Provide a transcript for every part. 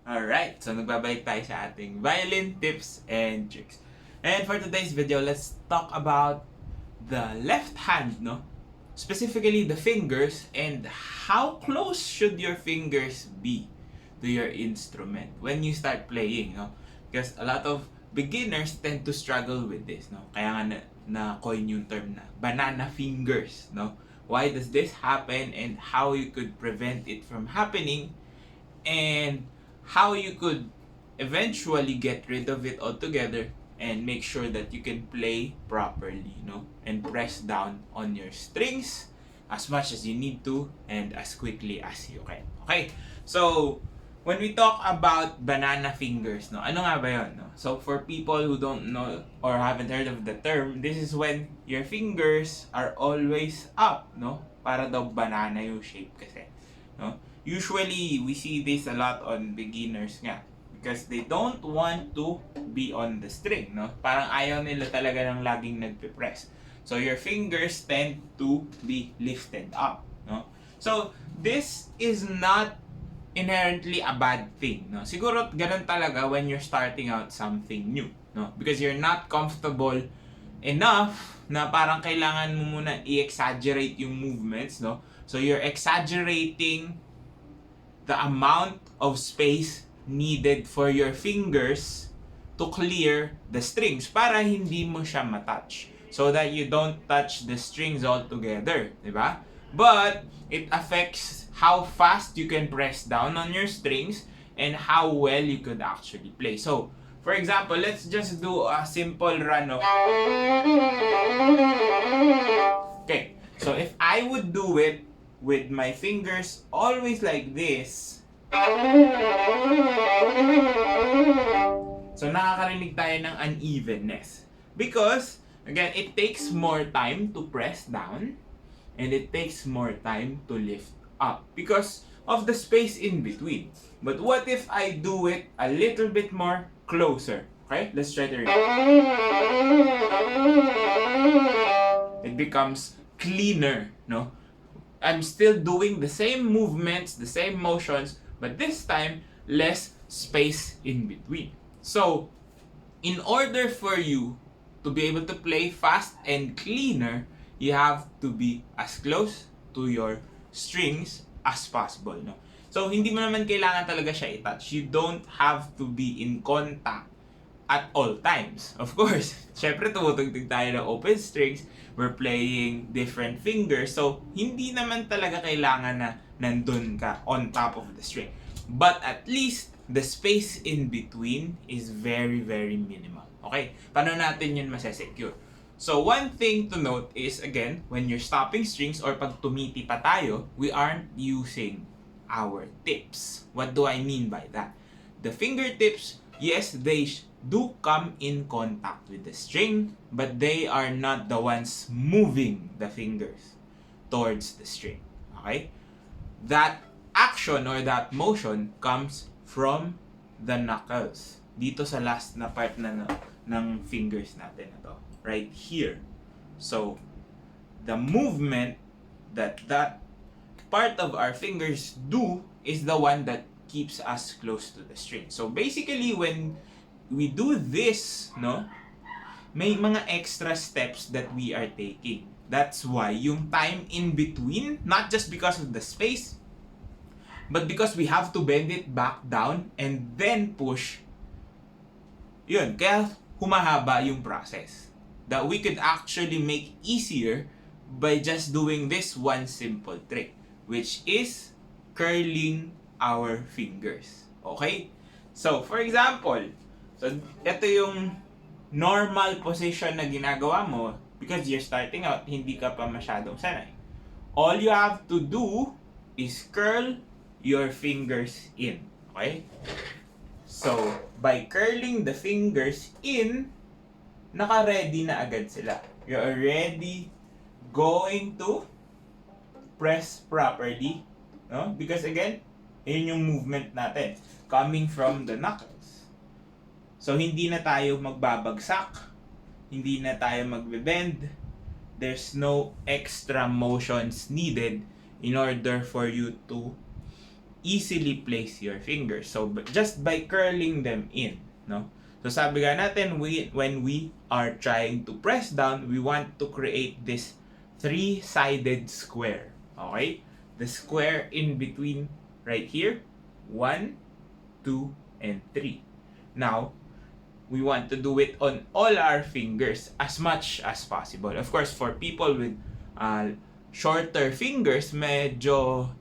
Alright, so nagbabalik tayo sa ating violin tips and tricks. And for today's video, let's talk about the left hand, no? Specifically the fingers and how close should your fingers be to your instrument when you start playing, no? Because a lot of beginners tend to struggle with this, no? Kaya nga na-coin yung term na banana fingers, no? Why does this happen and how you could prevent it from happening and how you could eventually get rid of it altogether and make sure that you can play properly, and press down on your strings as much as you need to and as quickly as you can. Okay? So, when we talk about banana fingers, ano nga ba yun? So, for people who don't know or haven't heard of the term, this is when your fingers are always up, Para daw banana yung shape kasi, Usually, we see this a lot on beginners nga because they don't want to be on the string, Parang ayaw nila talaga ng laging nagpe-press. So, your fingers tend to be lifted up, So, this is not inherently a bad thing, Siguro, ganun talaga when you're starting out something new, Because you're not comfortable enough na parang kailangan mo muna i-exaggerate yung movements, So, you're exaggerating the amount of space needed for your fingers to clear the strings para hindi mo siya matouch. So that you don't touch the strings altogether, diba? But it affects how fast you can press down on your strings and how well you could actually play. So, for example, let's just do a simple run of... Okay, so if I would do it with my fingers always like this, so nakakarinig tayo ng unevenness. Because, again, it takes more time to press down and it takes more time to lift up because of the space in between. But what if I do it a little bit more closer? Okay, let's try it again. It becomes cleaner, I'm still doing the same movements, the same motions, but this time, less space in between. So, in order for you to be able to play fast and cleaner, you have to be as close to your strings as possible, So, hindi mo naman kailangan talaga siya i-touch. You don't have to be in contact at all times. Of course, syempre tumutugtog tayo ng open strings, we're playing different fingers, so hindi naman talaga kailangan na nandun ka on top of the string. But at least, the space in between is very, very minimal. Okay? Paano natin yun masesecure? So, one thing to note is, again, when you're stopping strings or pag tumiti pa tayo, we aren't using our tips. What do I mean by that? The fingertips, yes, they do come in contact with the string, but they are not the ones moving the fingers towards the string. Okay? That action or that motion comes from the knuckles. Dito sa last na part na ng fingers natin na to. Right here. So, the movement that part of our fingers do is the one that keeps us close to the string. So, basically, when we do this, may mga extra steps that we are taking. That's why yung time in between, not just because of the space, but because we have to bend it back down and then push. Yun, kaya humahaba yung process. That we could actually make easier by just doing this one simple trick, which is curling our fingers. Okay? So, for example, so, ito yung normal position na ginagawa mo because you're starting out, hindi ka pa masyadong sanay. All you have to do is curl your fingers in. Okay? So, by curling the fingers in, naka-ready na agad sila. You're already going to press properly. Because again, yun yung movement natin. Coming from the knuckles. So, hindi na tayo magbabagsak, hindi na tayo magbe-bend, there's no extra motions needed in order for you to easily place your fingers. So just by curling them in, no? So sabi nga natin, when we are trying to press down, we want to create this three-sided square. Okay? The square in between right here, 1, 2, and 3. Now, we want to do it on all our fingers as much as possible. Of course, for people with shorter fingers, medyo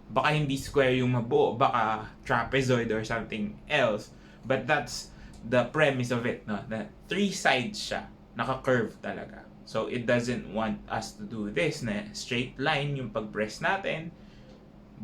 baka hindi square yung mabuo, baka trapezoid or something else. But that's the premise of it, no? Na three sides siya, naka-curve talaga. So it doesn't want us to do this na straight line yung pag-press natin,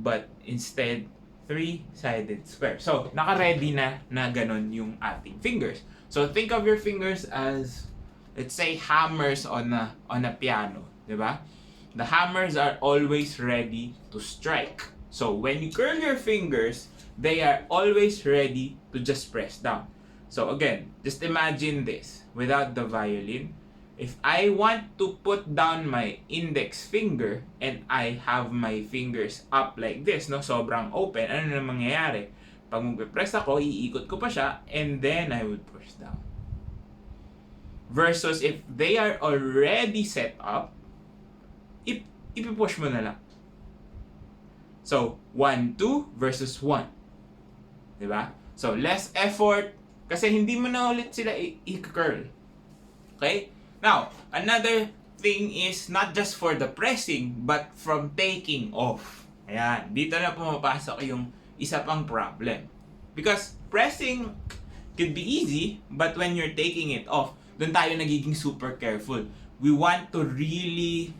but instead three-sided square. So naka-ready na ganun yung ating fingers. So think of your fingers as, let's say, hammers on a piano, di ba? The hammers are always ready to strike. So when you curl your fingers, they are always ready to just press down. So again, just imagine this without the violin. If I want to put down my index finger and I have my fingers up like this, no, sobrang open, ano na mangyayari? Pag mag-press ako, iikot ko pa siya and then I would push down. Versus if they are already set up, ipipush mo na lang. So, 1, 2 versus 1. Diba? So, less effort kasi hindi mo na ulit sila i-curl. Okay? Now, another thing is not just for the pressing but from taking off. Ayan. Dito na pumapasok yung isa pang problem. Because pressing could be easy, but when you're taking it off, doon tayo nagiging super careful. We want to really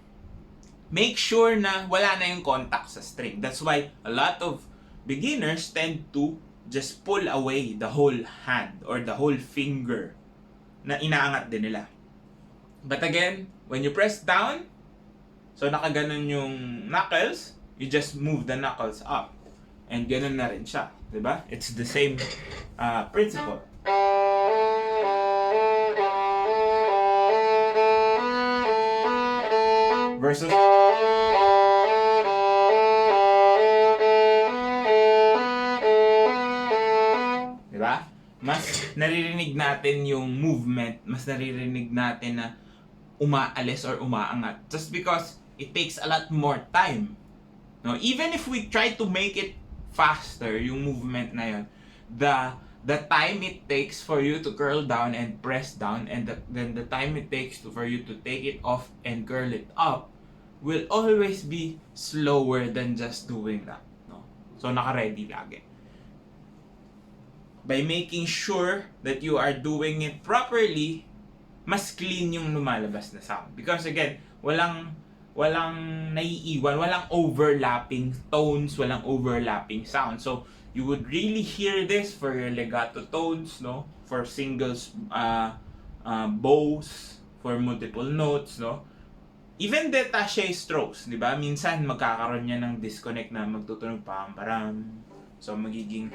make sure na wala na yung contact sa string. That's why a lot of beginners tend to just pull away the whole hand or the whole finger na inaangat din nila. But again, when you press down, so nakaganon yung knuckles, you just move the knuckles up. And ganun na rin siya. Diba? It's the same principle. Versus diba? Mas naririnig natin yung movement, mas naririnig natin na umaalis or umaangat just because it takes a lot more time. No, even if we try to make it faster yung movement na yun, the time it takes for you to curl down and press down and then the time it takes for you to take it off and curl it up will always be slower than just doing that, no? So naka-ready lagi. By making sure that you are doing it properly, mas clean yung lumalabas na sound. Because again, walang naiiwan, walang overlapping tones, walang overlapping sound. So you would really hear this for your legato tones, no? For singles, bows, for multiple notes, no? Even detaché strokes, di ba? Minsan magkakaroon niya ng disconnect na magtutunog pam-param. So magiging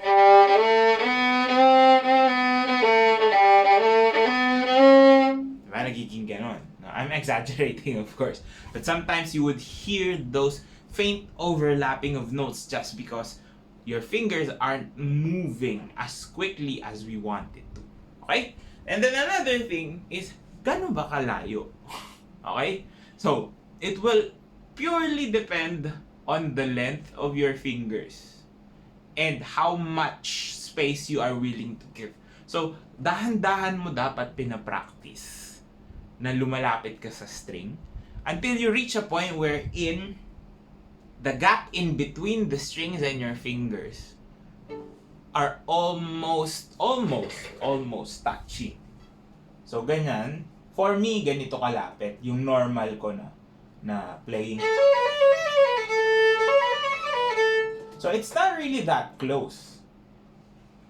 diba? Nagiging ganon. No, I'm exaggerating, of course. But sometimes you would hear those faint overlapping of notes just because your fingers aren't moving as quickly as we want it to. Okay? And then another thing is, gano'n ba kalayo? Okay? So, it will purely depend on the length of your fingers and how much space you are willing to give. So, dahan-dahan mo dapat pinapractice na lumalapit ka sa string until you reach a point wherein the gap in between the strings and your fingers are almost touching. So, ganyan. For me, ganito kalapit yung normal ko na playing. So, it's not really that close.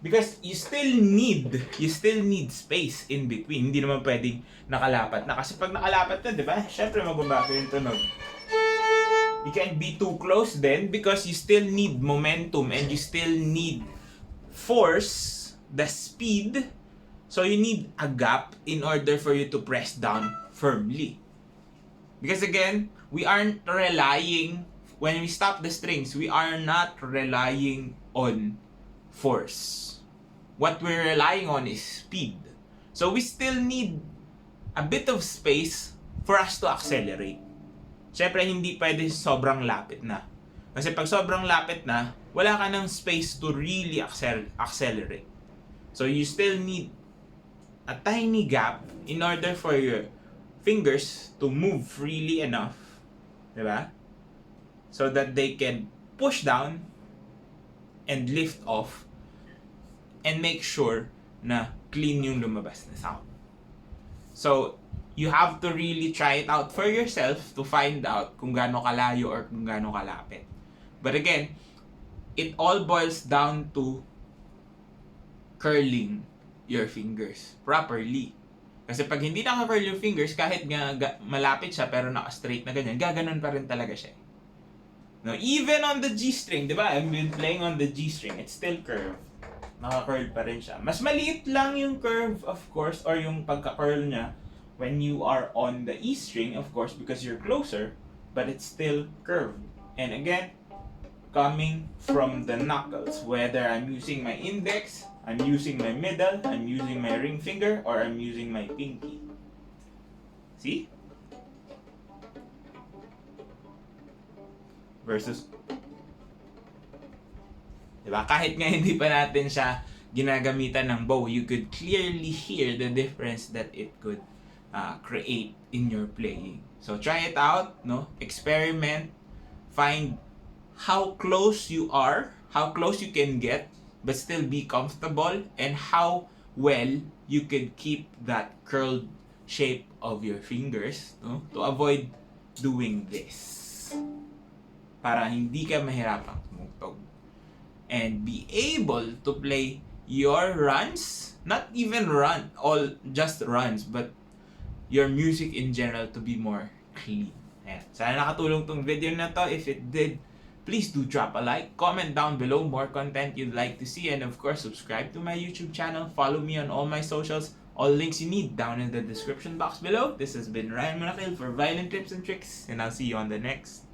Because you still need space in between. Hindi naman pwedeng nakalapat na. Kasi pag nakalapat na, di ba? Syempre magbabago yung tunog. You can't be too close then because you still need momentum and you still need force, the speed. So you need a gap in order for you to press down firmly. Because again, we aren't relying when we stop the strings, we are not relying on force. What we're relying on is speed. So we still need a bit of space for us to accelerate. Siyempre, hindi pwede sobrang lapit na. Kasi pag sobrang lapit na, wala ka ng space to really accelerate. So you still need a tiny gap in order for your fingers to move freely enough, diba? So that they can push down and lift off and make sure na clean yung lumabas na sound. So, you have to really try it out for yourself to find out kung gaano kalayo or kung gaano kalapit. But again, it all boils down to curling your fingers properly. Kasi pag hindi naka-curl yung fingers, kahit nga malapit siya pero naka-straight na ganyan, gaganon pa rin talaga siya. No, even on the G string, di ba? I've been playing on the G string, it's still curved. Naka-curl pa rin siya. Mas maliit lang yung curve, of course, or yung pagka-curl niya when you are on the E string, of course, because you're closer, but it's still curved. And again, coming from the knuckles, whether I'm using my index, I'm using my middle, I'm using my ring finger, or I'm using my pinky. See? Versus, diba? Kahit nga hindi pa natin siya ginagamitan ng bow, you could clearly hear the difference that it could create in your playing. So try it out, no? Experiment, find how close you are, how close you can get, but still be comfortable, and how well you can keep that curled shape of your fingers, no? To avoid doing this. Para hindi ka mahirapang tumugtog. And be able to play your runs, not even just runs, but your music in general to be more clean. Ayan. Sana nakatulong tong video na to. If it did, please do drop a like, comment down below more content you'd like to see, and of course, subscribe to my YouTube channel, follow me on all my socials, all links you need down in the description box below. This has been Ryan Monakil for Violin Tips and Tricks, and I'll see you on the next